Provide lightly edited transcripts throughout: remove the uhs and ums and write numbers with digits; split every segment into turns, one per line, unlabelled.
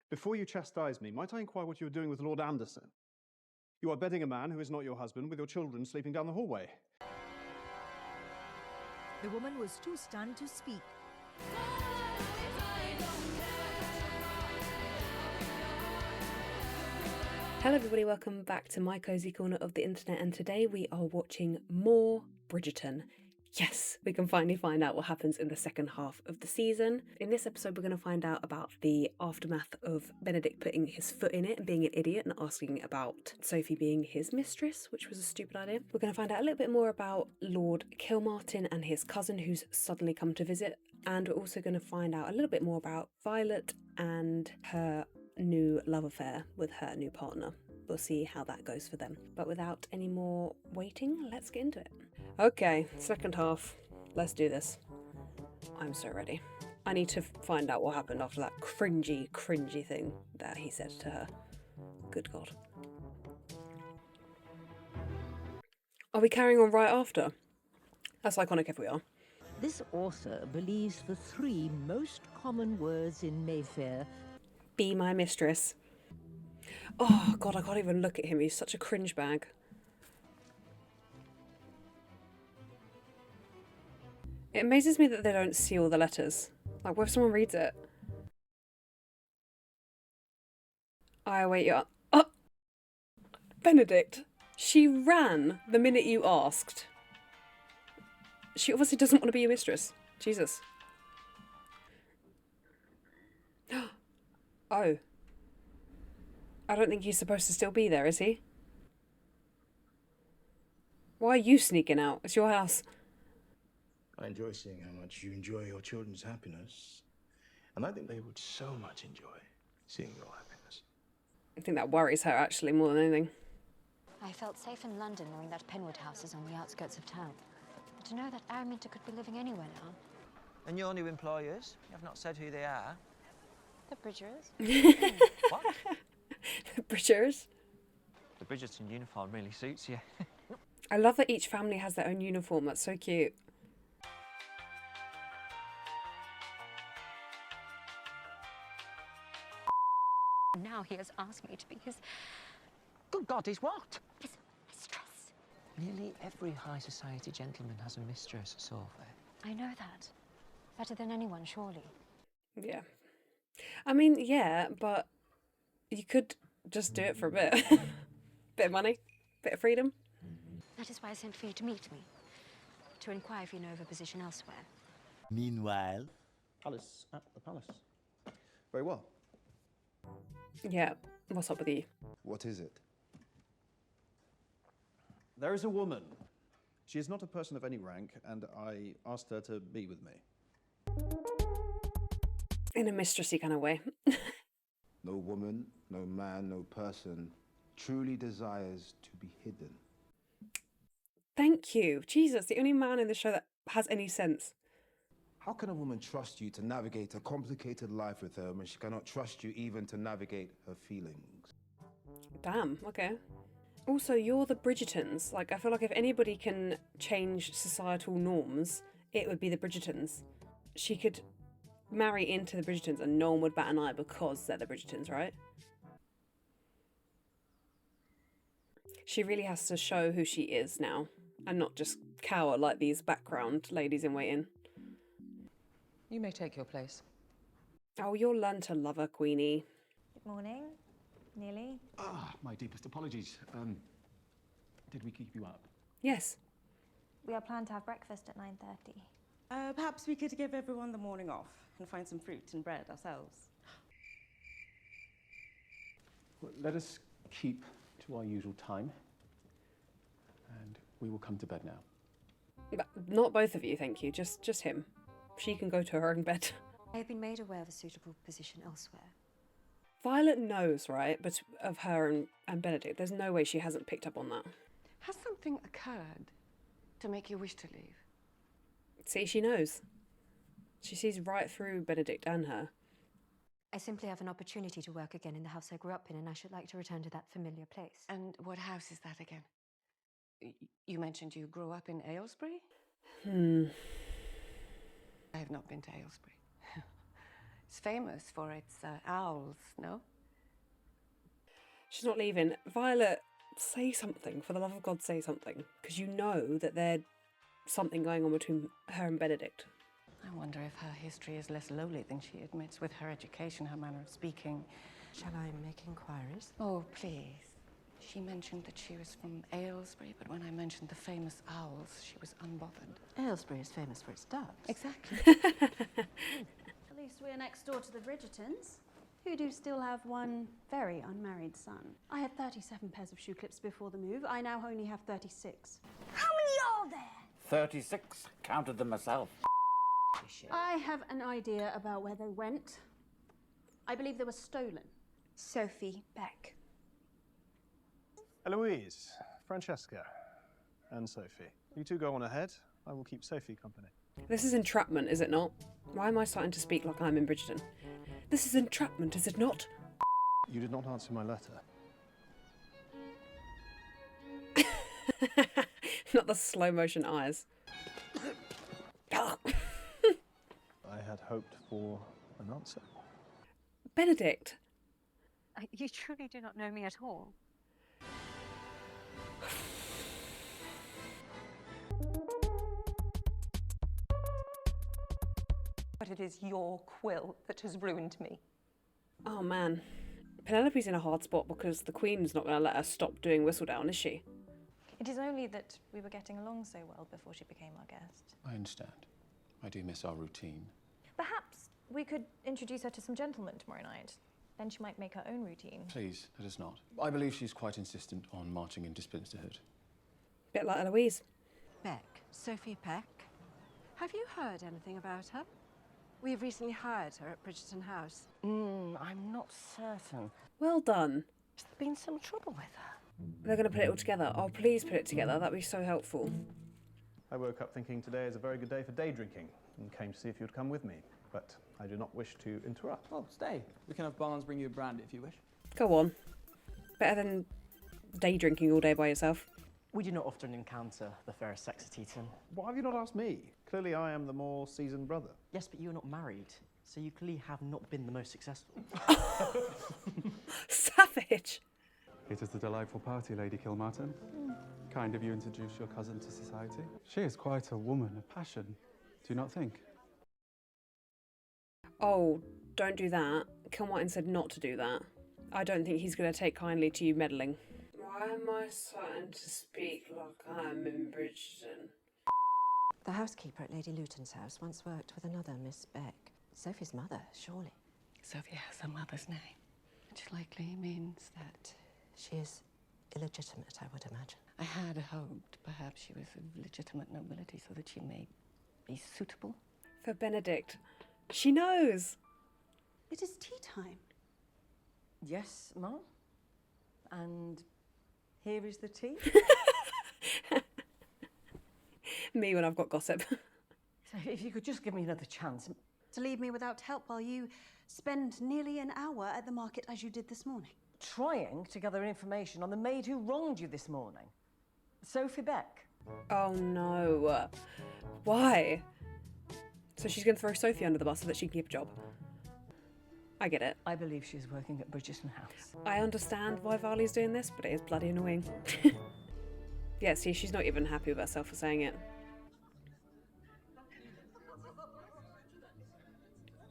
Before you chastise me, might I inquire what you are doing with Lord Anderson? You are bedding a man who is not your husband with your children sleeping down the hallway.
The woman was too stunned to speak.
Hello everybody, welcome back to my cozy corner of the internet, and today we are watching more Bridgerton. Yes, we can finally find out what happens in the second half of the season. In this episode we're going to find out about the aftermath of Benedict putting his foot in it and being an idiot and asking about Sophie being his mistress, which was a stupid idea. We're going to find out a little bit more about Lord Kilmartin and his cousin who's suddenly come to visit, and we're also going to find out a little bit more about Violet and her new love affair with her new partner. We'll see how that goes for them. But without any more waiting, let's get into it. Okay, second half. Let's do this. I'm so ready. I need to find out what happened after that cringy thing that he said to her. Good God. Are we carrying on right after? That's iconic if we are.
This author believes the 3 most common words in Mayfair.
Be my mistress. Oh God, I can't even look at him. He's such a cringe bag. It amazes me that they don't seal the letters. Like, what if someone reads it? I await your... Oh! Benedict! She ran the minute you asked. She obviously doesn't want to be your mistress. Jesus. Oh. I don't think he's supposed to still be there, is he? Why are you sneaking out? It's your house.
I enjoy seeing how much you enjoy your children's happiness. And I think they would so much enjoy seeing your happiness.
I think that worries her, actually, more than anything.
I felt safe in London knowing that Penwood House is on the outskirts of town. But to know that Araminta could be living anywhere now.
And your new employers? You have not said who they are.
The Bridgers.
What?
The Bridgers.
The Bridgerton uniform really suits you.
I love that each family has their own uniform. That's so cute.
Now he has asked me to be his
Good God, he's what?
mistress.
Nearly every high society gentleman has a mistress, Sophie.
I know that. Better than anyone, surely.
Yeah. I mean, yeah, but you could just do it for a bit. Bit of money, bit of freedom.
That is why I sent for you to meet me. To inquire if you know of a position elsewhere.
Meanwhile,
Alice at the palace. Very well.
Yeah, what's up with you?
What is it? There is a woman. She is not a person of any rank, and I asked her to be with me.
In a mistressy kind of way.
No woman, no man, no person truly desires to be hidden.
Thank you. Jesus, the only man in the show that has any sense.
How can a woman trust you to navigate a complicated life with her when she cannot trust you even to navigate her feelings?
Damn, okay. Also, you're the Bridgertons. Like, I feel like if anybody can change societal norms, it would be the Bridgertons. She could marry into the Bridgertons and no one would bat an eye because they're the Bridgertons, right? She really has to show who she is now and not just cower like these background ladies in waiting.
You may take your place.
Oh, you'll learn to love her, Queenie.
Good morning. Nearly.
My deepest apologies. Did we keep you up?
Yes.
We are planned to have breakfast at 9:30.
Perhaps we could give everyone the morning off and find some fruit and bread ourselves.
Well, let us keep to our usual time, and we will come to bed now.
But not both of you, thank you. Just him. She can go to her own bed.
I have been made aware of a suitable position elsewhere.
Violet knows, right, but of her and Benedict. There's no way she hasn't picked up on that.
Has something occurred to make you wish to leave?
See, she knows. She sees right through Benedict and her.
I simply have an opportunity to work again in the house I grew up in, and I should like to return to that familiar place.
And what house is that again? You mentioned you grew up in Aylesbury? I have not been to Aylesbury.
It's famous for its owls, no?
She's not leaving. Violet, say something. For the love of God, say something. Because you know that there's something going on between her and Benedict.
I wonder if her history is less lowly than she admits with her education, her manner of speaking.
Shall I make inquiries?
Oh, please. She mentioned that she was from Aylesbury, but when I mentioned the famous owls, she was unbothered.
Aylesbury is famous for its doves.
Exactly.
At least we're next door to the Bridgertons, who do still have one very unmarried son. I had 37 pairs of shoe clips before the move. I now only have 36.
How many are there?
36. Counted them myself.
I have an idea about where they went. I believe they were stolen.
Sophie Baek.
Eloise, Francesca, and Sophie. You two go on ahead. I will keep Sophie company.
This is entrapment, is it not? Why am I starting to speak like I'm in Bridgerton? This is entrapment, is it not?
You did not answer my letter.
Not the slow motion eyes.
I had hoped for an answer.
Benedict.
You truly do not know me at all.
But it is your quill that has ruined me.
Oh man. Penelope's in a hard spot because the Queen's not going to let her stop doing Whistledown, is she?
It is only that we were getting along so well before she became our guest.
I understand. I do miss our routine.
Perhaps we could introduce her to some gentlemen tomorrow night. Then she might make her own routine.
Please, let us not. I believe she's quite insistent on marching into Spinsterhood.
Bit like Eloise.
Beck, Sophie Beck. Have you heard anything about her? We have recently hired her at Bridgerton House.
I'm not certain.
Well done.
Has there been some trouble with her?
They're going to put it all together. Oh, please put it together. That'd be so helpful.
I woke up thinking today is a very good day for day drinking and came to see if you'd come with me, but I do not wish to interrupt.
Oh, stay. We can have Barnes bring you a brandy if you wish.
Go on. Better than day drinking all day by yourself.
We do not often encounter the fairest sex at Eton.
Why have you not asked me? Clearly I am the more seasoned brother.
Yes, but you are not married, so you clearly have not been the most successful.
Savage!
It is a delightful party, Lady Kilmartin. Kind of you introduce your cousin to society. She is quite a woman of passion, do you not think?
Oh, don't do that. Kilmartin said not to do that. I don't think he's going to take kindly to you meddling. Why am I starting to speak like I'm in Bridgerton?
The housekeeper at Lady Luton's house once worked with another Miss Beck. Sophie's mother, surely.
Sophie has her mother's name, which likely means that
she is illegitimate, I would imagine.
I had hoped perhaps she was of legitimate nobility so that she may be suitable.
For Benedict. She knows.
It is tea time.
Yes, Mum. And here is the tea.
Me when I've got gossip.
So if you could just give me another chance.
To leave me without help while you spend nearly an hour at the market as you did this morning.
Trying to gather information on the maid who wronged you this morning. Sophie Beck.
Oh no. Why? So she's going to throw Sophie under the bus so that she can keep a job. I get it.
I believe she's working at Bridgerton House.
I understand why Varley's doing this, but it is bloody annoying. Yeah, see, she's not even happy with herself for saying it.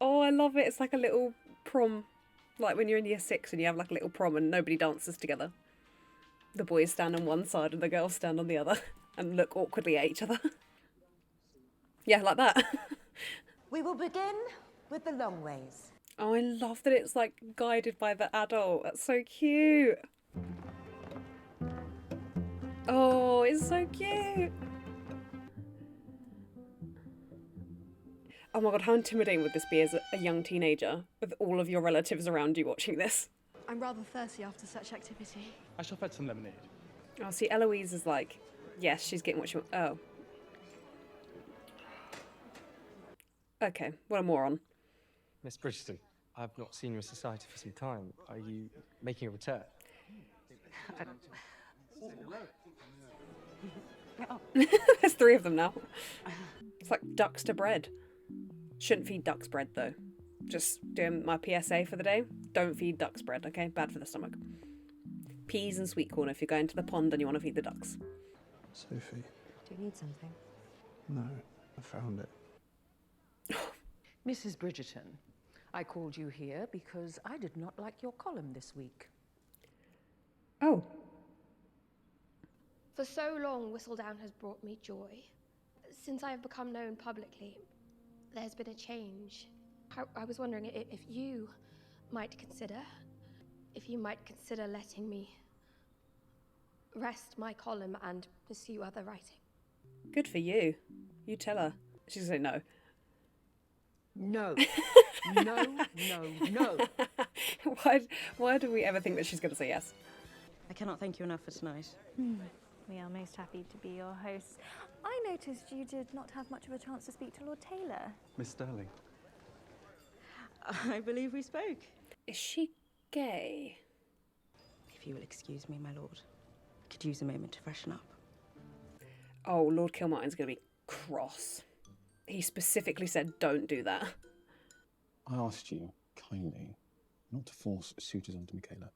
Oh, I love it. It's like a little prom. Like when you're in year 6 and you have like a little prom and nobody dances together. The boys stand on one side and the girls stand on the other and look awkwardly at each other. Yeah, like that.
We will begin with the long ways.
Oh, I love that it's like guided by the adult. That's so cute. Oh, it's so cute. Oh my god, how intimidating would this be as a young teenager with all of your relatives around you watching this?
I'm rather thirsty after such activity.
I shall fetch some lemonade.
Oh, see, Eloise is like, yes, she's getting what she wants. Oh. Okay, what a moron.
Miss Bridgerton, I've not seen your society for some time. Are you making a return?
There's 3 of them now. It's like ducks to bread. Shouldn't feed ducks bread, though. Just doing my PSA for the day. Don't feed ducks bread, okay? Bad for the stomach. Peas and sweet corn if you're going to the pond and you want to feed the ducks.
Sophie.
Do you need something?
No, I found it.
Mrs. Bridgerton, I called you here because I did not like your column this week.
Oh.
For so long, Whistledown has brought me joy. Since I have become known publicly, there's been a change. I was wondering if you might consider letting me rest my column and pursue other writing.
Good for you. You tell her. She's gonna say no.
No. No.
Why do we ever think that she's gonna say yes?
I cannot thank you enough for tonight.
We are most happy to be your hosts. I noticed you did not have much of a chance to speak to Lord Taylor.
Miss Sterling.
I believe we spoke.
Is she gay?
If you will excuse me, my lord. I could use a moment to freshen up.
Oh, Lord Kilmartin's gonna be cross. He specifically said don't do that.
I asked you, kindly, not to force suitors onto Michaela.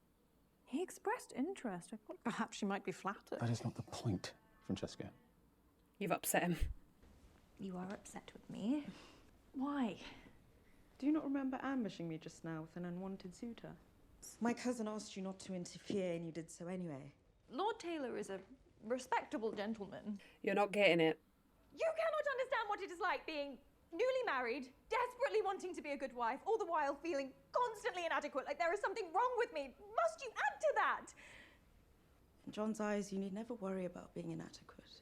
He expressed interest. I thought perhaps she might be flattered.
That is not the point, Francesca.
You've upset him.
You are upset with me. Why?
Do you not remember ambushing me just now with an unwanted suitor? My cousin asked you not to interfere and you did so anyway.
Lord Taylor is a respectable gentleman.
You're not getting it.
You cannot understand what it is like being newly married, desperately wanting to be a good wife, all the while feeling constantly inadequate, like there is something wrong with me. Must you add to that?
In John's eyes, you need never worry about being inadequate.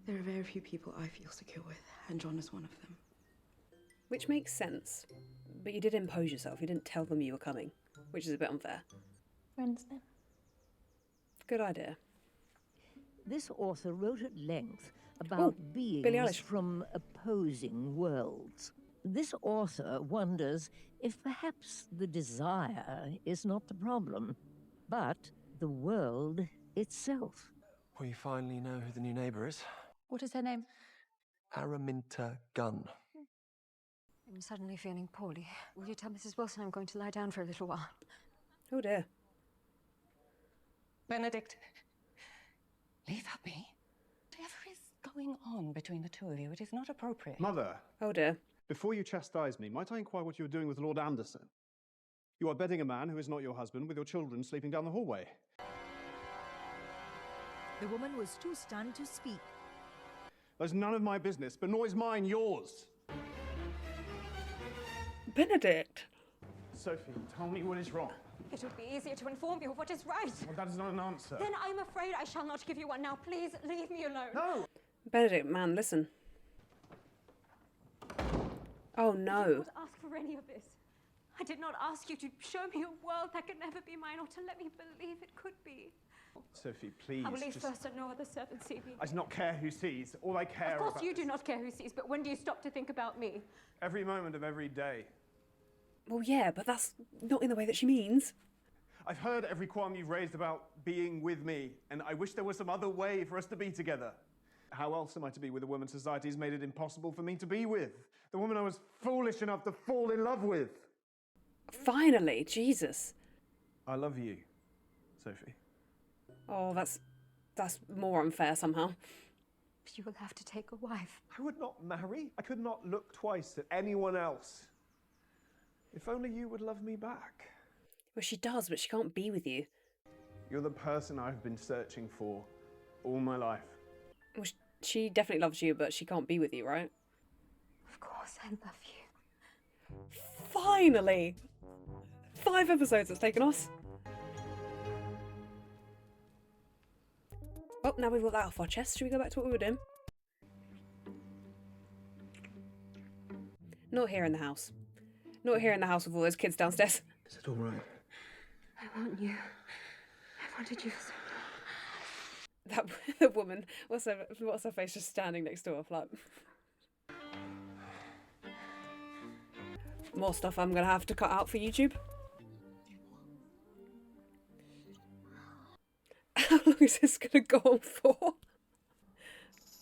There are very few people I feel secure with, and John is one of them.
Which makes sense. But you did impose yourself. You didn't tell them you were coming, which is a bit unfair.
Friends then.
Good idea.
This author wrote at length about beings from opposing worlds. This author wonders if perhaps the desire is not the problem, but the world itself.
We finally know who the new neighbour is.
What is her name?
Araminta Gunn.
I'm suddenly feeling poorly. Will you tell Mrs. Wilson I'm going to lie down for a little while?
Oh dear.
Benedict, leave her be. Whatever is going on between the two of you, it is not appropriate.
Mother.
Oh dear.
Before you chastise me, might I inquire what you were doing with Lord Anderson? You are bedding a man who is not your husband with your children sleeping down the hallway.
The woman was too stunned to speak.
That's none of my business, but nor is mine yours.
Benedict!
Sophie, tell me what is wrong.
It would be easier to inform you of what is right.
Well, that is not an answer.
Then I'm afraid I shall not give you one now. Please leave me alone.
No!
Benedict, man, listen. Oh no.
I did not ask for any of this. I did not ask you to show me a world that could never be mine or to let me believe it could be.
Sophie, please.
I will leave first and no other servant see me.
I do not care who sees. All I care about...
Of course you do not care who sees, but when do you stop to think about me?
Every moment of every day.
Well, yeah, but that's not in the way that she means.
I've heard every qualm you've raised about being with me, and I wish there was some other way for us to be together. How else am I to be with a woman society has made it impossible for me to be with? The woman I was foolish enough to fall in love with.
Finally, Jesus.
I love you, Sophie.
Oh, that's more unfair somehow.
You will have to take a wife.
I would not marry. I could not look twice at anyone else. If only you would love me back.
Well, she does, but she can't be with you.
You're the person I've been searching for all my life.
Well, she definitely loves you, but she can't be with you, right?
Of course I love you.
Finally! 5 episodes it's taken us. Oh, now we've got that off our chest. Should we go back to what we were doing? Not here in the house. Not here in the house with all those kids downstairs.
Is it all right?
I want you. I wanted you for so long.
The woman, what's her face, just standing next to her, like... More stuff I'm gonna have to cut out for YouTube. How long is this gonna go on for?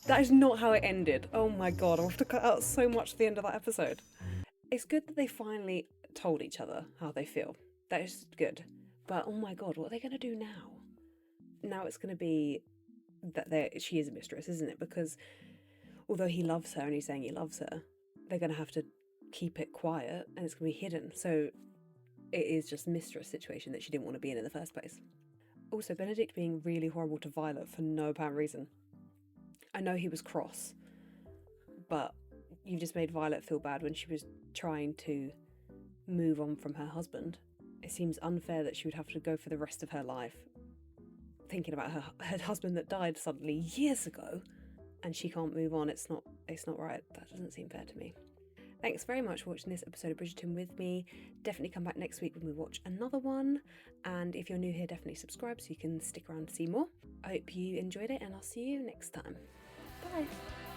That is not how it ended. Oh my god, I'll have to cut out so much at the end of that episode. It's good that they finally told each other how they feel. That is good. But oh my god, what are they going to do now? Now it's going to be that she is a mistress, isn't it? Because although he loves her and he's saying he loves her, they're going to have to keep it quiet and it's going to be hidden. So it is just mistress situation that she didn't want to be in the first place. Also, Benedict being really horrible to Violet for no apparent reason. I know he was cross, but you've just made Violet feel bad when she was trying to move on from her husband. It seems unfair that she would have to go for the rest of her life thinking about her husband that died suddenly years ago, and she can't move on. It's not right. That doesn't seem fair to me. Thanks very much for watching this episode of Bridgerton with me. Definitely come back next week when we watch another one. And if you're new here, definitely subscribe so you can stick around to see more. I hope you enjoyed it, and I'll see you next time. Bye.